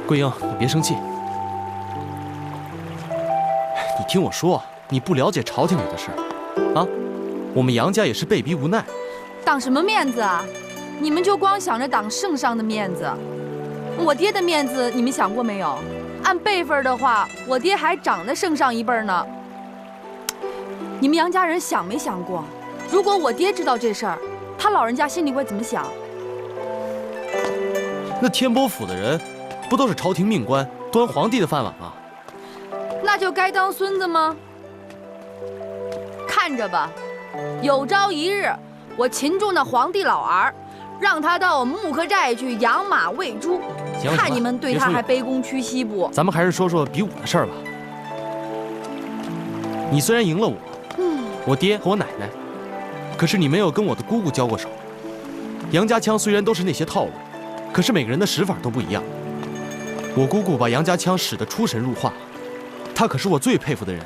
桂英，你别生气。你听我说，你不了解朝廷里的事啊。我们杨家也是被逼无奈。挡什么面子啊？你们就光想着挡圣上的面子。我爹的面子你们想过没有？按辈分的话，我爹还长得圣上一辈呢。你们杨家人想没想过，如果我爹知道这事儿，他老人家心里会怎么想？那天波府的人，不都是朝廷命官，端皇帝的饭碗吗？那就该当孙子吗？看着吧，有朝一日，我擒住那皇帝老儿，让他到我们木刻寨去养马喂猪，看你们对他还卑躬屈膝不？咱们还是说说比武的事儿吧。你虽然赢了我，我爹和我奶奶，可是你没有跟我的姑姑交过手。杨家枪虽然都是那些套路，可是每个人的使法都不一样。我姑姑把杨家枪使得出神入化，她可是我最佩服的人。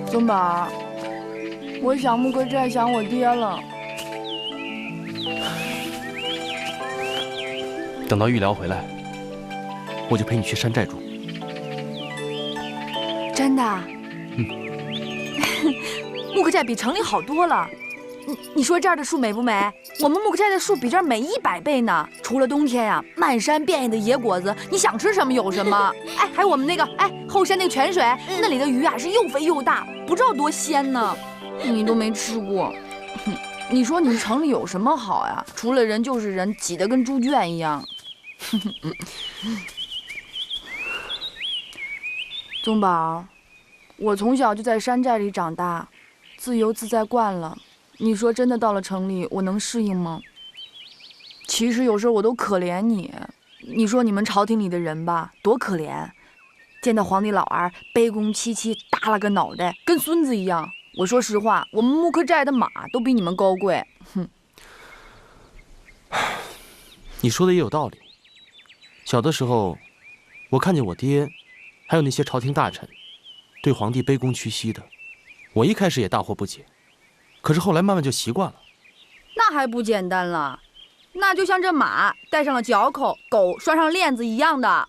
宗宝，我想木刻寨，想我爹了。等到玉辽回来，我就陪你去山寨住。真的？木刻寨比城里好多了。你说这儿的树美不美？我们木刻寨的树比这儿美100倍呢。除了冬天呀，漫山遍野的野果子，你想吃什么有什么。哎，还有我们那个后山那个泉水，那里的鱼啊是又肥又大，不知道多鲜呢。你都没吃过。你说你们城里有什么好呀？除了人就是人，挤得跟猪圈一样。宗宝，我从小就在山寨里长大，自由自在惯了。你说真的到了城里，我能适应吗？其实有时候我都可怜你。你说你们朝廷里的人吧，多可怜，见到皇帝老儿卑躬屈膝，耷拉个脑袋，跟孙子一样。我说实话，我们木刻寨的马都比你们高贵。哼。你说的也有道理。小的时候，我看见我爹，还有那些朝廷大臣，对皇帝卑躬屈膝的，我一开始也大惑不解，可是后来慢慢就习惯了。那还不简单了？那就像这马戴上了脚铐，狗拴上链子一样的。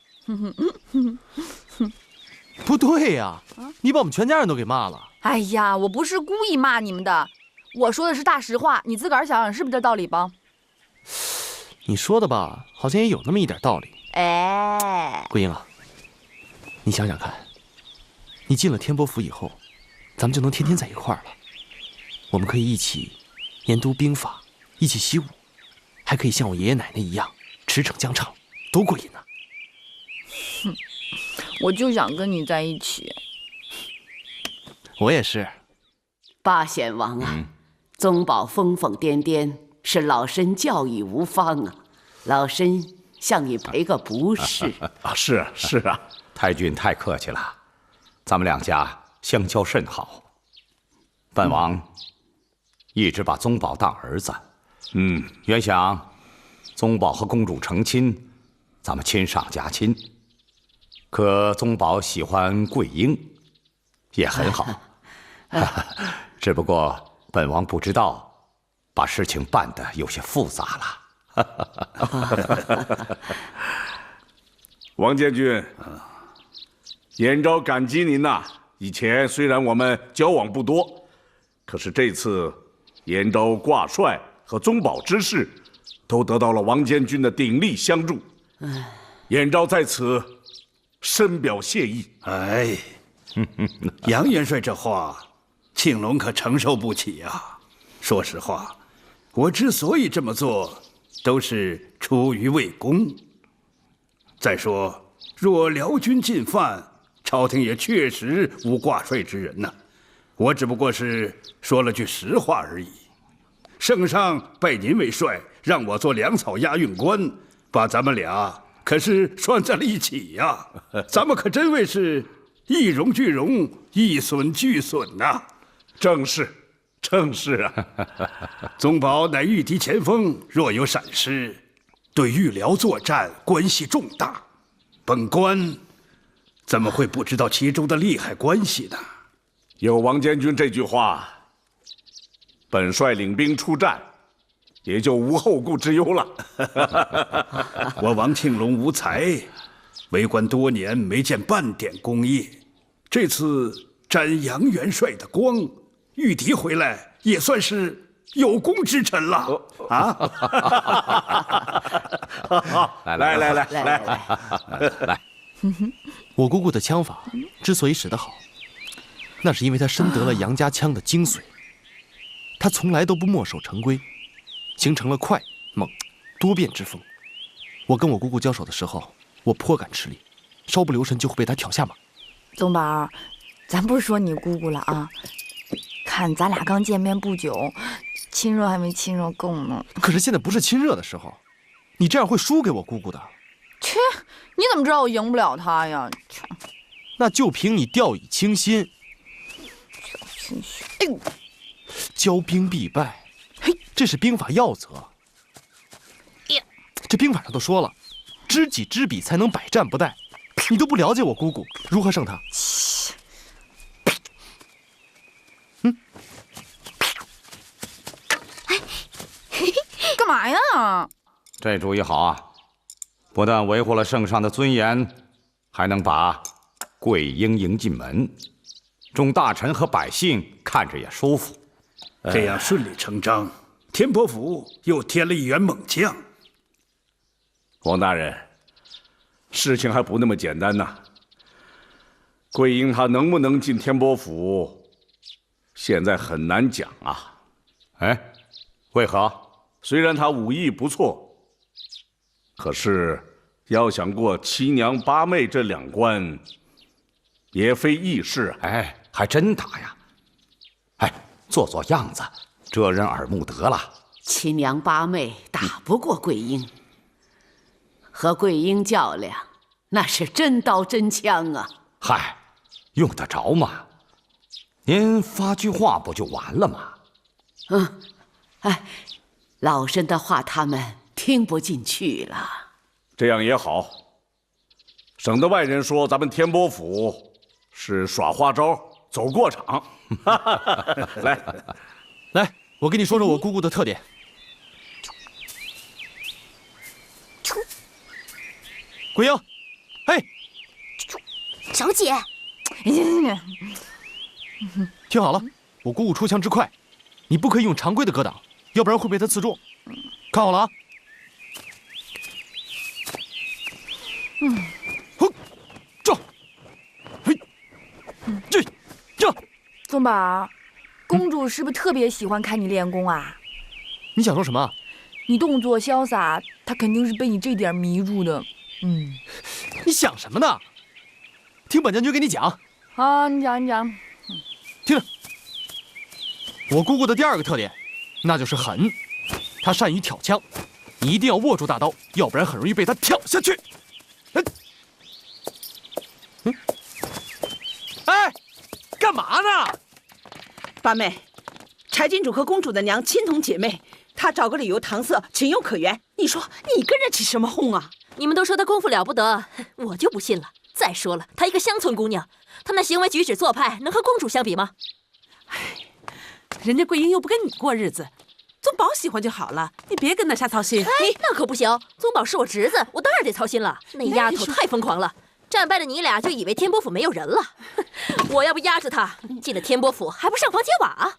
不对呀，你把我们全家人都给骂了。哎呀，我不是故意骂你们的，我说的是大实话，你自个儿想想是不是这道理吧？你说的吧，好像也有那么一点道理。哎，桂英啊，你想想看，你进了天波府以后，咱们就能天天在一块儿了。我们可以一起研读兵法，一起习武，还可以像我爷爷奶奶一样驰骋疆场，多过瘾啊！哼，我就想跟你在一起。我也是。八贤王啊，宗宝疯疯癫癫，是老身教育无方啊，老身向你赔个不是。是啊，太君太客气了，咱们两家相交甚好。本王一直把宗宝当儿子，原想宗宝和公主成亲，咱们亲上加亲。可宗宝喜欢桂英，也很好。只不过本王不知道，把事情办得有些复杂了。王监军，延昭感激您呐。以前虽然我们交往不多，可是这次延昭挂帅和宗保之事，都得到了王监军的鼎力相助。延昭在此深表谢意。哎，杨元帅这话，庆龙可承受不起呀。说实话，我之所以这么做，都是出于魏公。再说，若辽军进犯，朝廷也确实无挂帅之人呐。我只不过是说了句实话而已。圣上拜您为帅，让我做粮草押运官，把咱们俩可是拴在了一起呀。咱们可真谓是一荣俱荣，一损俱损呐。正是啊。宗保乃御敌前锋，若有闪失，对御辽作战关系重大。本官怎么会不知道其中的利害关系呢？有王监军这句话，本帅领兵出战，也就无后顾之忧了。我王庆龙无才，为官多年没见半点功业，这次沾杨元帅的光，御敌回来也算是有功之臣了啊！来，我姑姑的枪法之所以使得好，那是因为她深得了杨家枪的精髓。她从来都不墨守成规，形成了快、猛、多变之风。我跟我姑姑交手的时候，我颇感吃力，稍不留神就会被她挑下马。宗宝，咱不是说你姑姑了啊，看咱俩刚见面不久，亲热还没亲热够呢。可是现在不是亲热的时候，你这样会输给我姑姑的。切，你怎么知道我赢不了她呀？那就凭你掉以轻心。哎呦，骄兵必败，嘿，这是兵法要则。这兵法上都说了，知己知彼才能百战不殆。你都不了解我姑姑，如何胜她？干嘛呀？这主意好啊！不但维护了圣上的尊严，还能把桂英迎进门，众大臣和百姓看着也舒服。这样顺理成章，天波府又添了一员猛将。王大人，事情还不那么简单呐。桂英她能不能进天波府，现在很难讲啊。哎，为何？虽然她武艺不错，可是要想过七娘八妹这两关，也非易事啊。哎，还真打呀！哎，做做样子，遮人耳目得了。七娘八妹打不过桂英，和桂英较量，那是真刀真枪啊！嗨，用得着吗？您发句话不就完了吗？哎，老身的话他们听不进去了。这样也好，省得外人说咱们天波府是耍花招、走过场。来，我跟你说说我姑姑的特点。桂英，嘿，小姐，听好了，我姑姑出枪之快，你不可以用常规的格挡，要不然会被她刺中。看好了啊！这，嘿，这。宗宝，公主是不是特别喜欢看你练功啊？你想说什么？你动作潇洒，她肯定是被你这点迷住的。你想什么呢？听本将军给你讲。啊，你讲，你讲。听着，我姑姑的第二个特点，那就是狠。她善于挑枪，你一定要握住大刀，要不然很容易被她挑下去。哎，干嘛呢？八妹，柴郡主和公主的娘亲同姐妹，她找个理由搪塞，情有可原。你说你跟着起什么哄啊？你们都说她功夫了不得，我就不信了。再说了，她一个乡村姑娘，她那行为举止做派能和公主相比吗？人家桂英又不跟你过日子，宗宝喜欢就好了，你别跟她瞎操心。那可不行，宗宝是我侄子，我当然得操心了。那丫头太疯狂了，战败了你俩就以为天波府没有人了。我要不压着她进了天波府，还不上房揭瓦？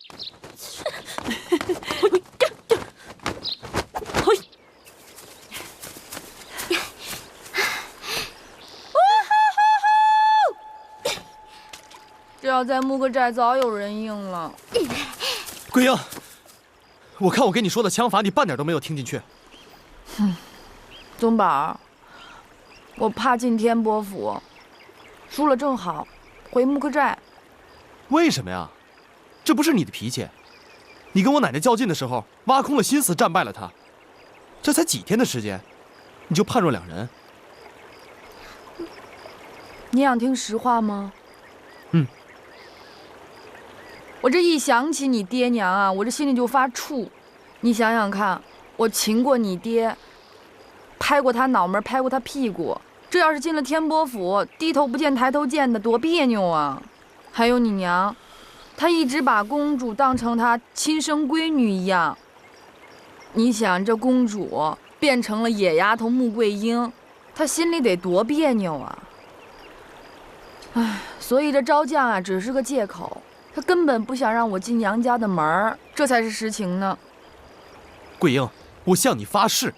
这要在木克寨，早有人应了。桂英，我看我跟你说的枪法，你半点都没有听进去。宗宝，我怕进天波府，输了正好回木克寨。为什么呀？这不是你的脾气。你跟我奶奶较劲的时候，挖空了心思战败了她，这才几天的时间，你就判若两人。你想听实话吗？我这一想起你爹娘啊，我这心里就发怵。你想想看，我擒过你爹，拍过他脑门，拍过他屁股，这要是进了天波府，低头不见抬头见的，多别扭啊！还有你娘，她一直把公主当成她亲生闺女一样。你想，这公主变成了野丫头穆桂英，她心里得多别扭啊！唉，所以这招将啊，只是个借口，他根本不想让我进杨家的门儿，这才是实情呢。桂英，我向你发誓，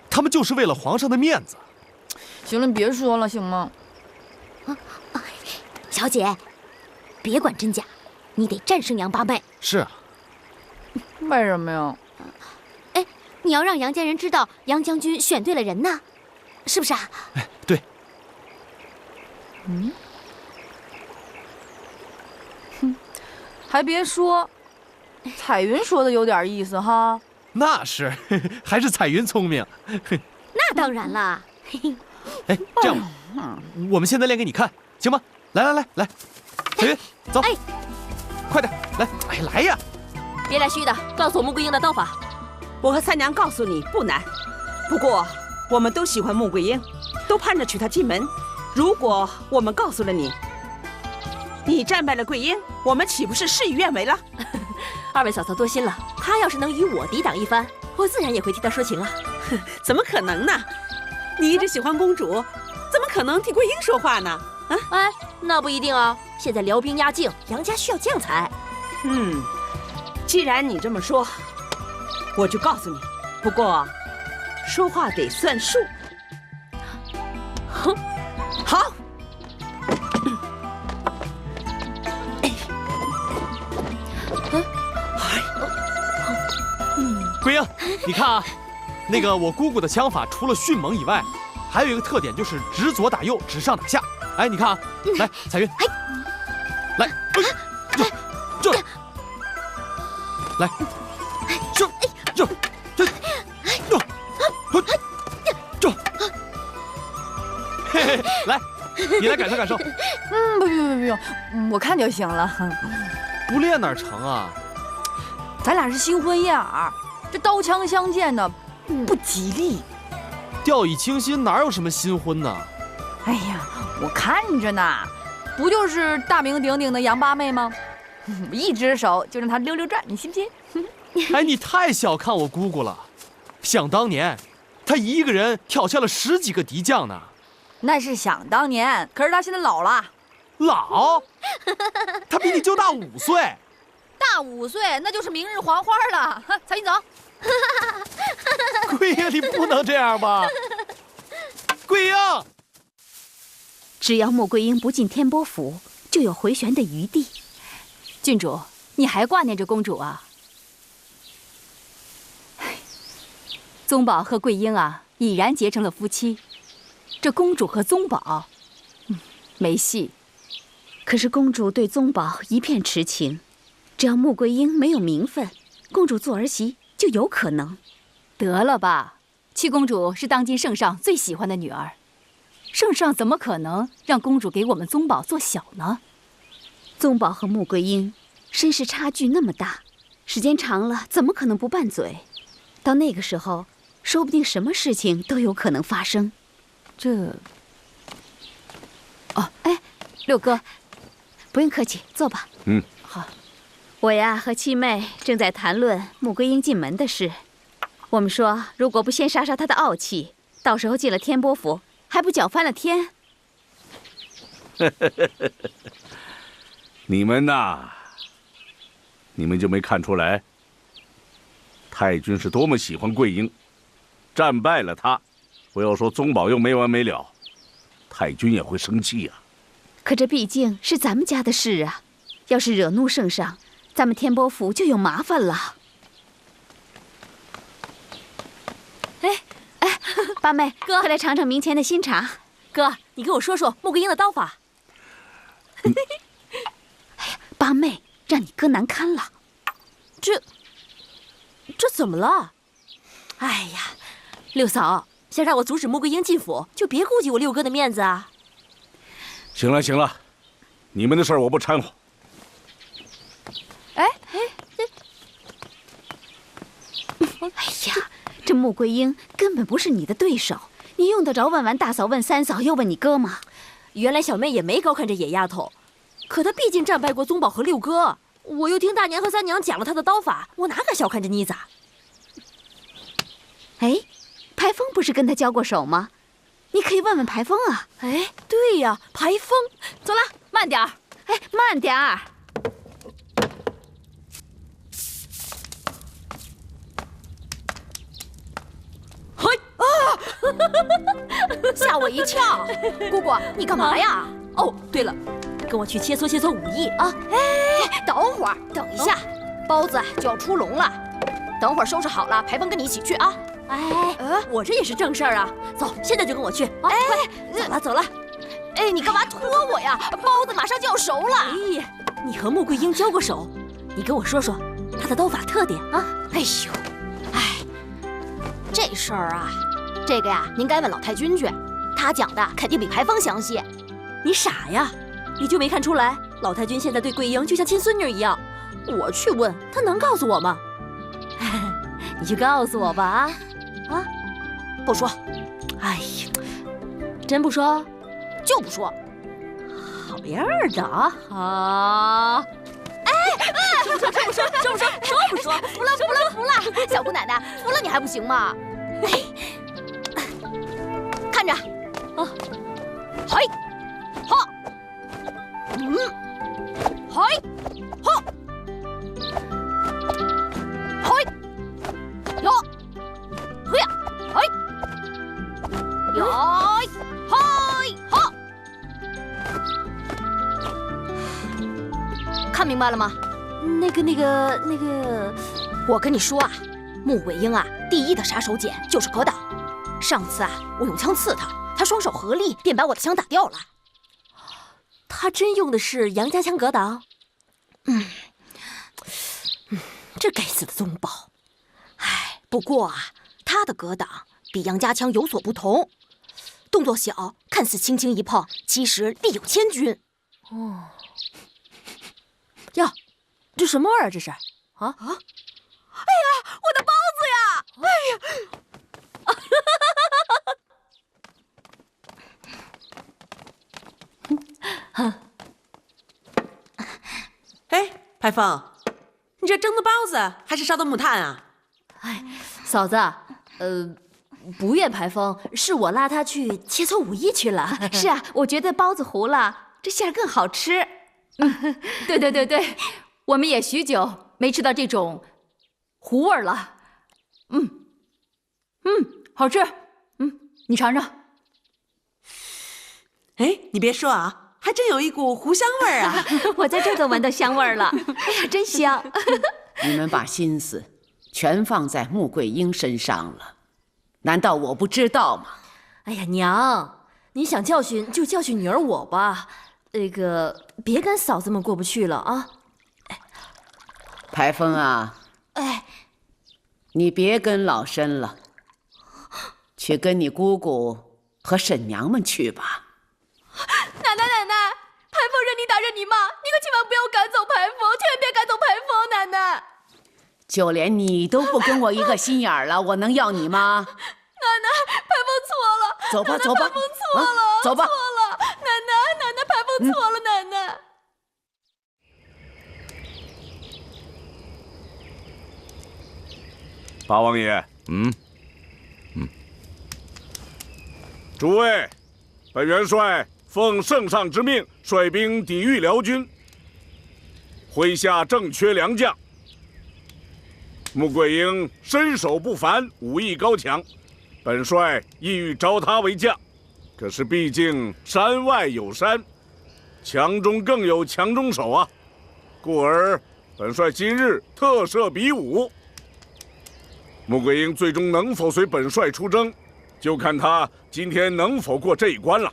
他们就是为了皇上的面子。行了，你别说了，行吗？小姐，别管真假，你得战胜杨八妹。是啊。为什么呀？哎，你要让杨家人知道杨将军选对了人呢，是不是啊？哎，对。嗯。哼，还别说，彩云说的有点意思哈。那是，还是彩云聪明。那当然了。哎，这样吧，我们现在练给你看，行吗？来，彩云，走。哎，快点，来，哎，来呀！别来虚的，告诉我穆桂英的刀法。我和三娘告诉你不难，不过我们都喜欢穆桂英，都盼着娶她进门。如果我们告诉了你，你战败了桂英，我们岂不是事与愿违了？二位嫂嫂多心了，她要是能与我抵挡一番，我自然也会替她说情啊。怎么可能呢？你一直喜欢公主，怎么可能替桂英说话呢？啊，哎，那不一定啊。现在辽兵压境，杨家需要将才。既然你这么说，我就告诉你。不过，说话得算数。哼，好。桂英，你看啊，那个我姑姑的枪法除了迅猛以外，还有一个特点就是直左打右，直上打下。哎，你看啊，来，彩云，来，这，来，这，嘿嘿，来，你来感受感受。不用，我看就行了。不练哪成啊？咱俩是新婚燕尔，这刀枪相见的不吉利。掉以轻心哪有什么新婚呢？哎呀，我看着呢，不就是大名鼎鼎的杨八妹吗？一只手就让她溜溜转，你信不信？哎，你太小看我姑姑了。想当年，她一个人挑下了10几个敌将呢。那是想当年，可是她现在老了。老？她比你就大5岁。大5岁，那就是明日黄花了。彩云走。桂英，你不能这样吧？桂英，只要穆桂英不进天波府，就有回旋的余地。郡主，你还挂念着公主啊？宗保和桂英啊，已然结成了夫妻。这公主和宗保，没戏。可是公主对宗保一片痴情，只要穆桂英没有名分，公主做儿媳就有可能。得了吧，七公主是当今圣上最喜欢的女儿，圣上怎么可能让公主给我们宗保做小呢？宗保和穆桂英身世差距那么大，时间长了怎么可能不拌嘴？到那个时候，说不定什么事情都有可能发生。哎，六哥，不用客气，坐吧。好。我呀和七妹正在谈论穆桂英进门的事。我们说，如果不先杀杀她的傲气，到时候进了天波府，还不搅翻了天？你们呐，你们就没看出来，太君是多么喜欢桂英，战败了他，不要说宗保佑没完没了，太君也会生气呀。可这毕竟是咱们家的事啊，要是惹怒圣上，咱们天波府就有麻烦了。哎，八妹，哥，快来尝尝明前的新茶。哥，你给我说说穆桂英的刀法。哎呀，八妹，让你哥难堪了。这怎么了？哎呀，六嫂，想让我阻止穆桂英进府，就别顾及我六哥的面子啊。行了行了，你们的事儿我不掺和。哎呀，这穆桂英根本不是你的对手，你用得着问完大嫂，问三嫂，又问你哥吗？原来小妹也没高看这野丫头，可她毕竟战败过宗保和六哥，我又听大娘和三娘讲了她的刀法，我哪敢小看这妮子？哎，排风不是跟他交过手吗？你可以问问排风啊。哎，对呀，排风。走了，慢点儿。哎，慢点儿。嘿啊！吓我一跳。姑姑，你干嘛呀？哦，对了，跟我去切磋切磋武艺啊！哎，等会儿，等一下，包子就要出笼了，等会儿收拾好了，排风跟你一起去啊。哎，我这也是正事儿啊！走，现在就跟我去。哎，快，走了走了。哎，你干嘛拖我呀？包子马上就要熟了。哎呀，你和穆桂英交过手，你跟我说说她的刀法特点啊。哎呦，哎，这事儿啊，这个呀，您该问老太君去，他讲的肯定比排风详细。你傻呀？你就没看出来，老太君现在对桂英就像亲孙女一样。我去问，她能告诉我吗？你去告诉我吧啊！啊，不说。哎呀，真不说？就不说。好样的啊！好。哎，说不说？服了！小姑奶奶，服了你还不行吗？哎，看着，嘿，哈，嘿，哈，嘿，哟，嘿呀，嘿，哟，嘿，哈，看明白了吗？那个，我跟你说啊，穆桂英啊，第一的杀手锏就是格挡。上次啊，我用枪刺他，他双手合力便把我的枪打掉了。他真用的是杨家枪格挡？这该死的宗保！哎，不过啊，他的格挡比杨家枪有所不同，动作小，看似轻轻一碰，其实力有千钧。哦，呀，这什么味儿啊？这是啊？哎呀，我的包子呀！哎呀！哎，排风，你这蒸的包子还是烧的木炭啊？哎，嫂子，不怨排风，是我拉他去切磋武艺去了。是啊，我觉得包子糊了，这馅儿更好吃。对，我们也许久没吃到这种糊味儿了。好吃。你尝尝。哎，你别说啊，还真有一股糊香味儿啊！我在这儿都闻到香味儿了。哎呀，真香！你们把心思全放在穆桂英身上了，难道我不知道吗？哎呀，娘，你想教训就教训女儿我吧，别跟嫂子们过不去了啊！排风啊，你别跟老身了，去跟你姑姑和婶娘们去吧。奶奶，排风任你打任你骂，你可千万不要赶走排风，千万别赶走排风，奶奶。就连你都不跟我一个心眼儿了，我能要你吗？奶奶，排风错了。走吧，排风错了，走吧。错了，奶奶，排风错了，奶奶。八王爷，诸位，本元帅奉圣上之命，率兵抵御辽军，麾下正缺良将。穆桂英身手不凡，武艺高强，本帅意欲招他为将。可是毕竟山外有山，强中更有强中手啊，故而本帅今日特设比武。穆桂英最终能否随本帅出征，就看他今天能否过这一关了。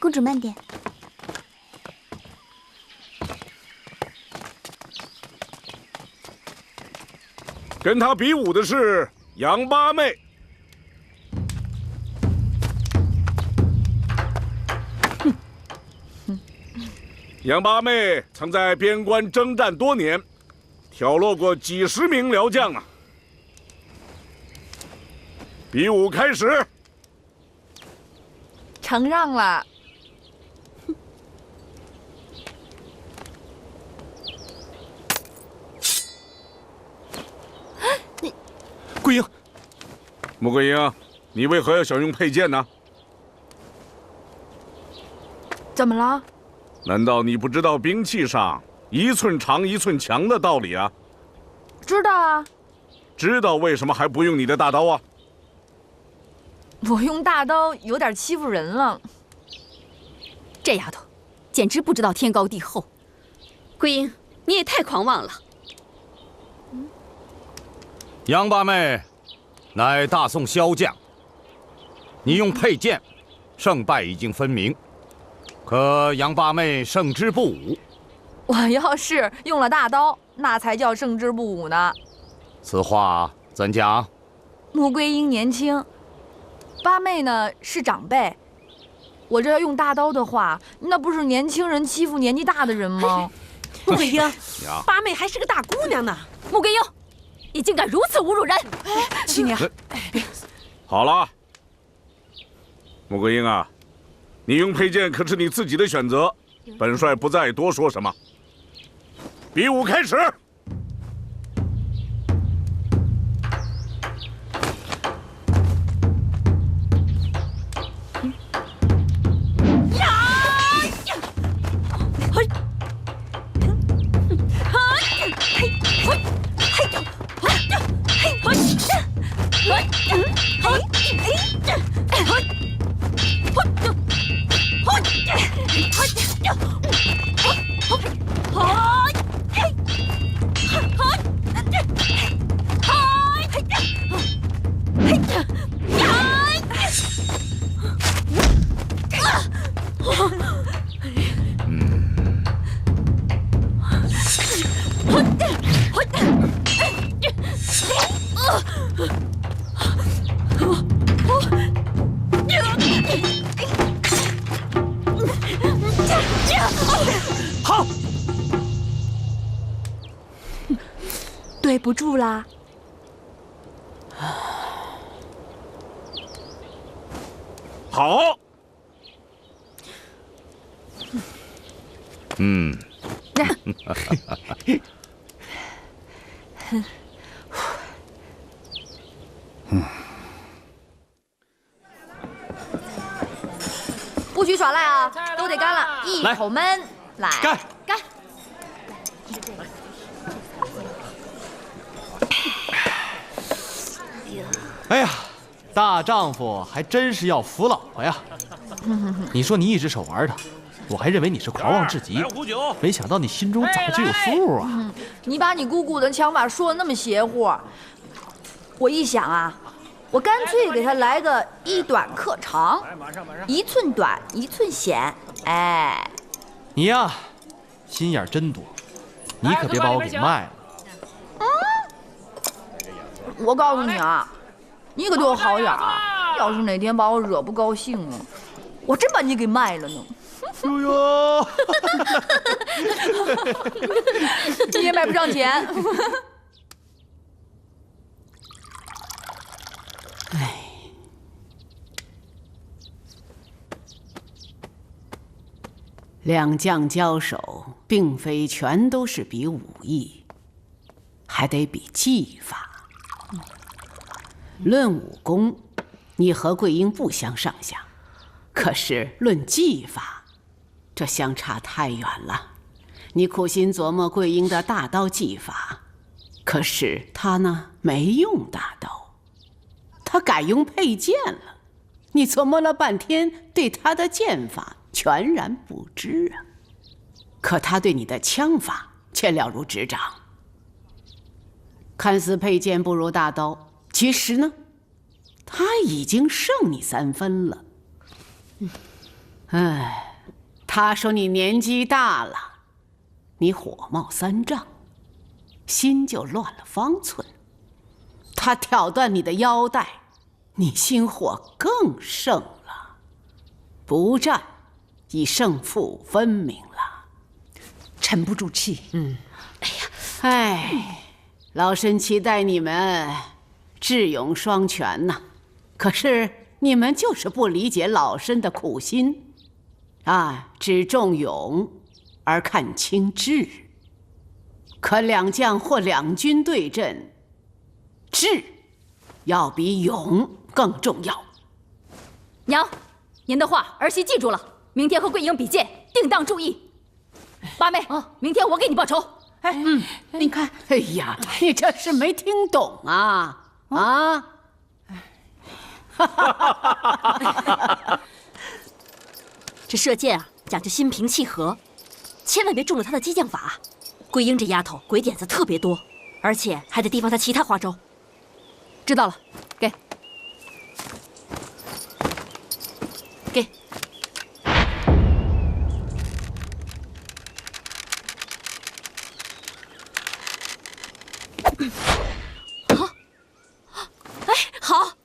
公主慢点。跟他比武的是杨八妹。杨八妹曾在边关征战多年，挑落过几10名辽将啊！比武开始。承让了。桂英，穆桂英，你为何要想用佩剑呢？怎么了？难道你不知道兵器上1寸长1寸强的道理啊？知道啊。知道为什么还不用你的大刀啊？我用大刀有点欺负人了。这丫头，简直不知道天高地厚。桂英，你也太狂妄了。杨八妹，乃大宋骁将，你用佩剑，胜败已经分明。可杨八妹胜之不武。我要是用了大刀，那才叫胜之不武呢。此话怎讲？穆桂英年轻，八妹呢是长辈。我这要用大刀的话，那不是年轻人欺负年纪大的人吗？穆桂英，八妹还是个大姑娘呢。穆桂英，你竟敢如此侮辱人！七娘，好了，穆桂英啊，你用佩剑可是你自己的选择，本帅不再多说什么。比武开始。好，对不住啦。好。嗯。不许耍赖啊！都得干了，一口闷，来干干。哎呀，大丈夫还真是要服老婆呀！你说你一只手玩他，我还认为你是狂妄至极，没想到你心中早就有数啊！你把你姑姑的枪法说的那么邪乎，我一想啊，我干脆给他来个一短克长，1寸短1寸险。哎，你呀，心眼真多，你可别把我给卖了。我告诉你啊，你可对我好点啊！要是哪天把我惹不高兴了，我真把你给卖了呢。哟哟，你也买不上钱。两将交手，并非全都是比武艺，还得比技法。论武功，你和桂英不相上下，可是论技法，这相差太远了。你苦心琢磨桂英的大刀技法，可是她呢没用大刀，她改用佩剑了。你琢磨了半天，对她的剑法全然不知啊。可她对你的枪法却了如指掌。看似佩剑不如大刀，其实呢，她已经胜你3分了。哎，她说你年纪大了，你火冒三丈，心就乱了方寸。她挑断你的腰带，你心火更盛了。不战，已胜负分明了。沉不住气。哎呀，哎，老身期待你们智勇双全呐，可是你们就是不理解老身的苦心，啊，只重勇而看轻智。可两将或两军对阵，智要比勇更重要。娘，您的话儿媳记住了，明天和桂英比剑，定当注意。八妹，明天我给你报仇。你看，哎呀，你这是没听懂啊啊！这射箭啊，讲究心平气和，千万别中了他的激将法。桂英这丫头鬼点子特别多，而且还得提防她其他花招。知道了，给。哎，好。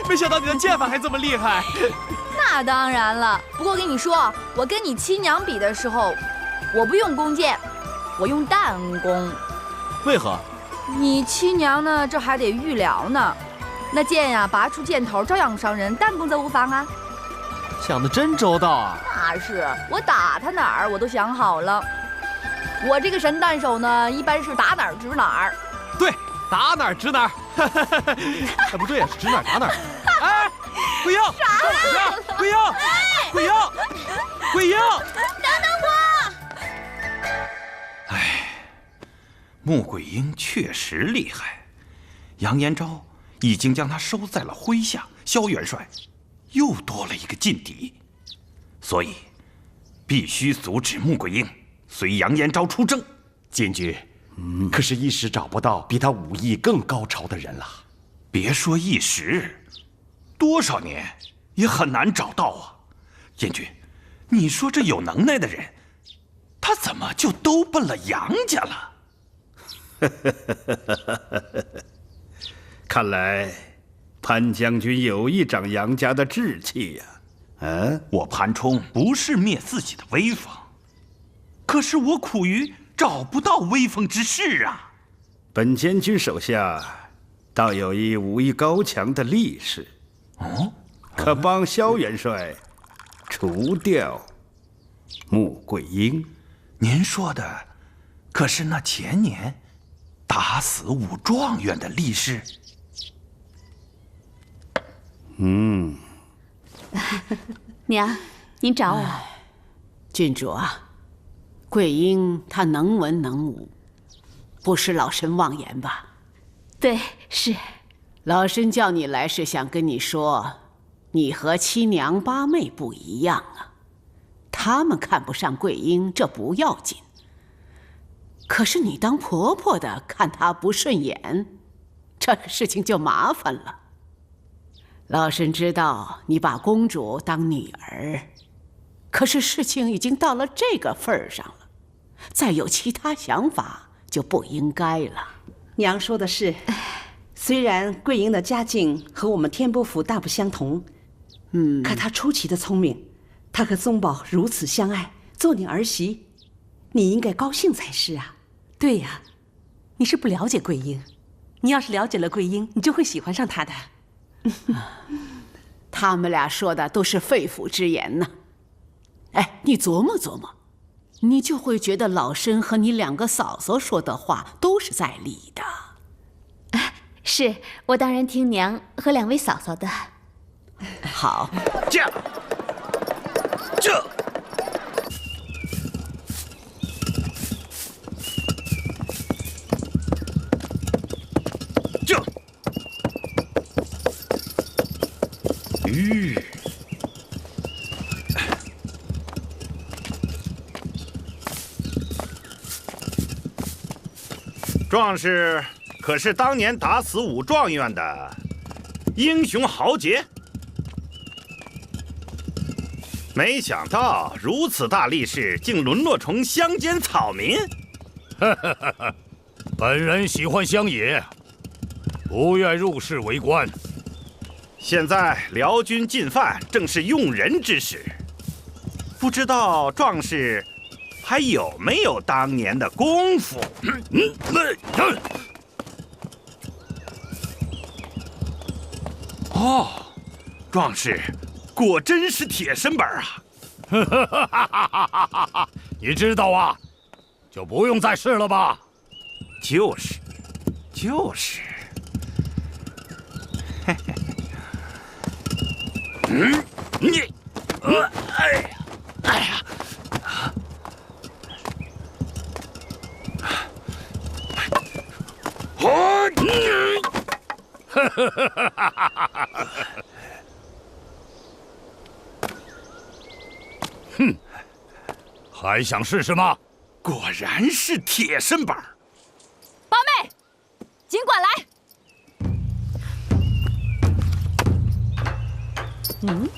没想到你的剑法还这么厉害。那当然了，不过跟你说，我跟你七娘比的时候，我不用弓箭，我用弹弓。为何？你七娘呢？这还得预疗呢。那箭呀，拔出箭头照样伤人，弹弓则无妨啊。想得真周到啊！那是，我打他哪儿我都想好了。我这个神弹手呢，一般是打哪儿指哪儿。对，打哪儿指哪儿。哎，不对呀，是指哪儿打哪儿。哎，桂英，桂英，桂英，桂英，等等我！哎，穆桂英确实厉害，杨延昭已经将他收在了麾下，萧元帅又多了一个劲敌，所以必须阻止穆桂英随杨延昭出征。监军，可是一时找不到比他武艺更高超的人了。别说一时，多少年也很难找到啊。监军，你说这有能耐的人，他怎么就都奔了杨家了？看来潘将军有意长杨家的志气呀。我潘冲不是灭自己的威风，可是我苦于找不到威风之士啊。本监军手下倒有一武艺高强的力士，可帮萧元帅除掉穆桂英。您说的可是那前年打死武状元的力士？娘，您找我。郡主啊，桂英她能文能武，不是老身妄言吧？对，是。老身叫你来是想跟你说，你和七娘八妹不一样啊。他们看不上桂英，这不要紧。可是你当婆婆的看她不顺眼，这事情就麻烦了。老身知道你把公主当女儿，可是事情已经到了这个份儿上了，再有其他想法就不应该了。娘说的是，虽然桂英的家境和我们天波府大不相同，可她出奇的聪明，她和宗保如此相爱，做你儿媳，你应该高兴才是啊。对呀，你是不了解桂英，你要是了解了桂英，你就会喜欢上她的。他们俩说的都是肺腑之言呢。哎，你琢磨琢磨，你就会觉得老身和你两个嫂嫂说的话都是在理的。是我当然听娘和两位嫂嫂的。好，这壮士可是当年打死武状元的英雄豪杰？没想到如此大力士，竟沦落成乡间草民。本人喜欢乡野，不愿入仕为官。现在辽军进犯，正是用人之时。不知道壮士还有没有当年的功夫？哦，壮士果真是铁身板啊！你知道啊，就不用再试了吧。就是。哎呀！哼，还想试试吗？果然是铁身板。八妹，尽管来。嗯。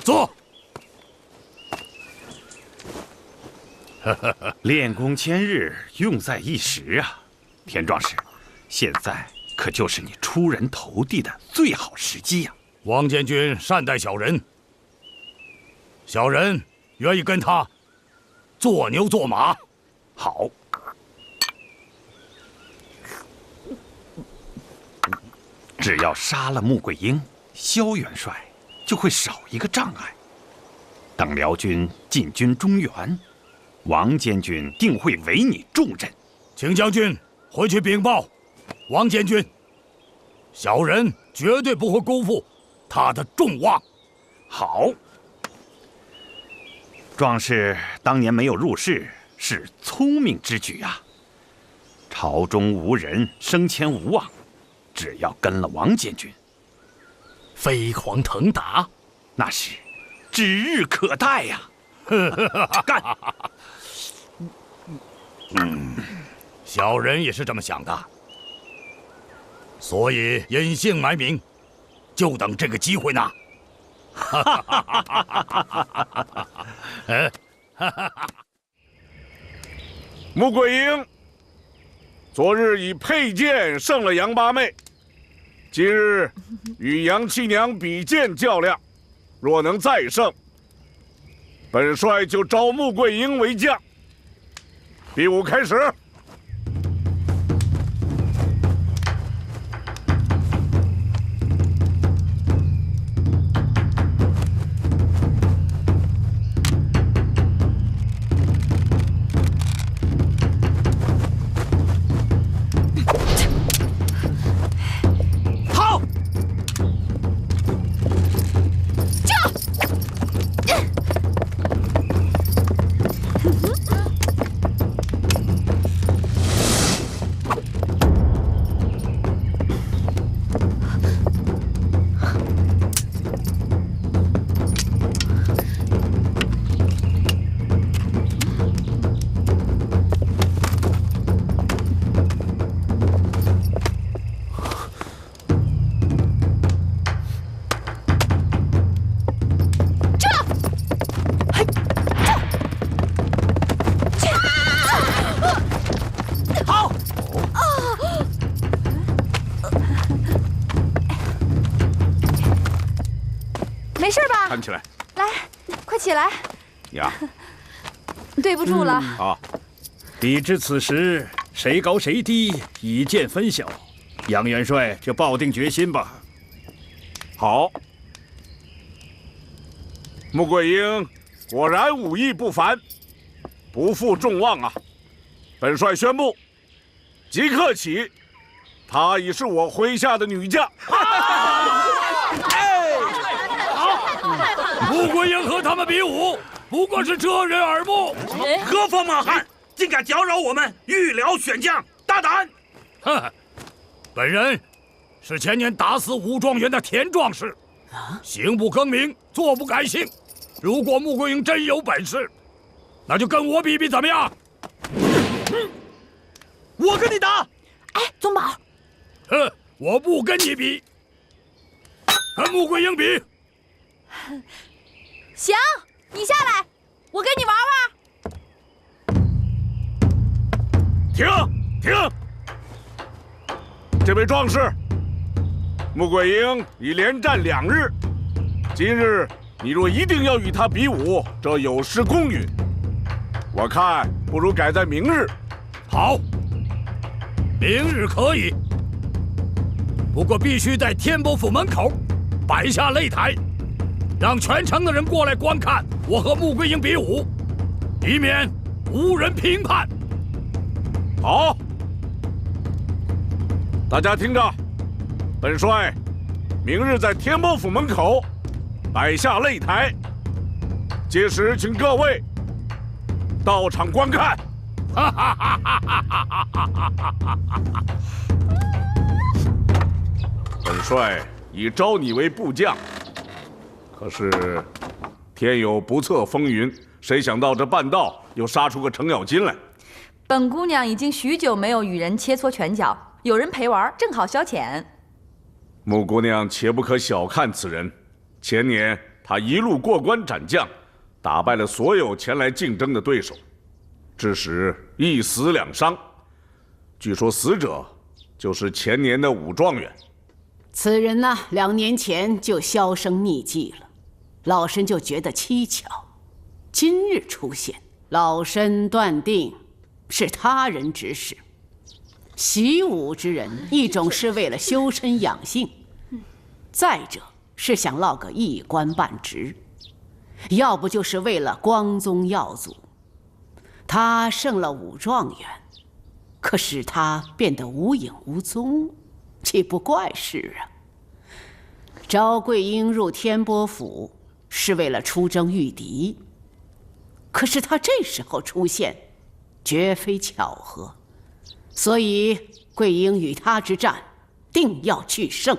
坐。练功千日，用在一时啊！田壮士，现在可就是你出人头地的最好时机呀！王监军善待小人，小人愿意跟他做牛做马。好。只要杀了穆桂英，萧元帅就会少一个障碍。等辽军进军中原，王监军定会委你重任。请将军回去禀报王监军，小人绝对不会辜负他的重望。好。壮士当年没有入仕，是聪明之举啊。朝中无人，升迁无望。只要跟了王监军，飞黄腾达，那是指日可待呀！干！小人也是这么想的，所以隐姓埋名，就等这个机会呢。穆桂英，昨日以佩剑胜了杨八妹，今日与杨七娘比剑较量，若能再胜，本帅就招穆桂英为将。比武开始。没事吧？看起来。来，快起来。呀，对不住了。好，比之此时谁高谁低，以见分晓。杨元帅就抱定决心吧。好。穆桂英果然武艺不凡，不负众望啊！本帅宣布，即刻起，她已是我麾下的女将。穆桂英和他们比武，不过是遮人耳目。何方莽汉，竟敢搅扰我们御辽选将，大胆！哼，本人是前年打死武状元的田壮士，行不更名，坐不改姓。如果穆桂英真有本事，那就跟我比比怎么样？我跟你打！哎，宗保，哼，我不跟你比，跟穆桂英比。行，你下来，我跟你玩玩。停！停！这位壮士，穆桂英已连战2日，今日你若一定要与他比武，这有失公允。我看不如改在明日。好，明日可以，不过必须在天波府门口摆下擂台，让全城的人过来观看我和穆桂英比武，以免无人评判。好，大家听着，本帅明日在天波府门口摆下擂台，届时请各位到场观看。本帅已招你为部将，可是天有不测风云，谁想到这半道又杀出个程咬金来。本姑娘已经许久没有与人切磋拳脚，有人陪玩，正好消遣。穆姑娘切不可小看此人，前年她一路过关斩将，打败了所有前来竞争的对手，致使1死2伤。据说死者就是前年的武状元。此人呢，2年前就销声匿迹了，老身就觉得蹊跷。今日出现，老身断定是他人指使。习武之人，一种是为了修身养性，再者是想落个一官半职，要不就是为了光宗耀祖。他胜了武状元，可使他变得无影无踪，岂不怪事啊？招桂英入天波府是为了出征御敌，可是他这时候出现，绝非巧合。所以桂英与他之战，定要取胜。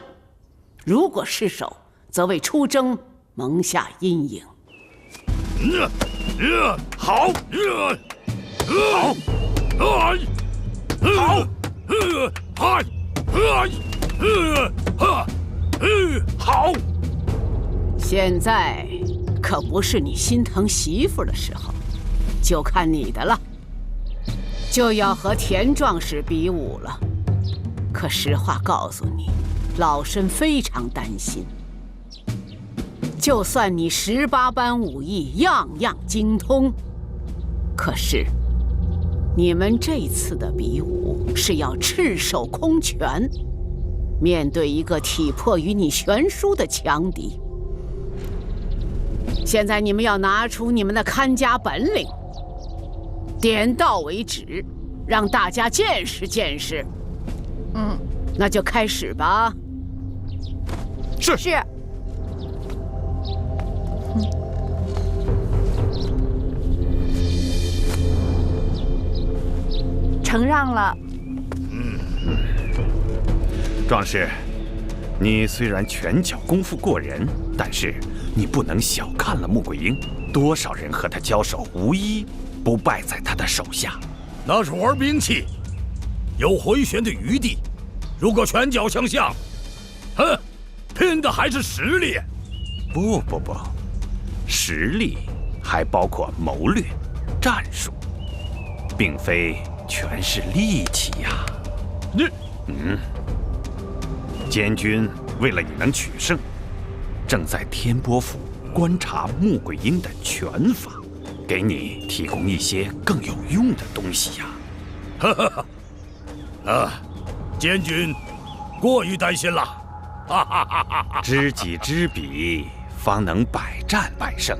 如果失守，则为出征蒙下阴影。好，好，现在可不是你心疼媳妇的时候，就看你的了。就要和田壮士比武了，可实话告诉你，老身非常担心。就算你18般武艺样样精通，可是你们这次的比武是要赤手空拳，面对一个体魄与你悬殊的强敌。现在你们要拿出你们的看家本领，点到为止，让大家见识见识。那就开始吧。是。承让了。壮士，你虽然拳脚功夫过人，但是你不能小看了穆桂英。多少人和他交手，无一不败在他的手下。那是玩兵器，有回旋的余地。如果拳脚相向，拼的还是实力。不，实力还包括谋略、战术，并非全是力气呀。监军为了你能取胜，正在天波府观察穆桂英的拳法，给你提供一些更有用的东西呀。哈哈哈！监军过于担心了。哈哈哈哈！知己知彼，方能百战百胜。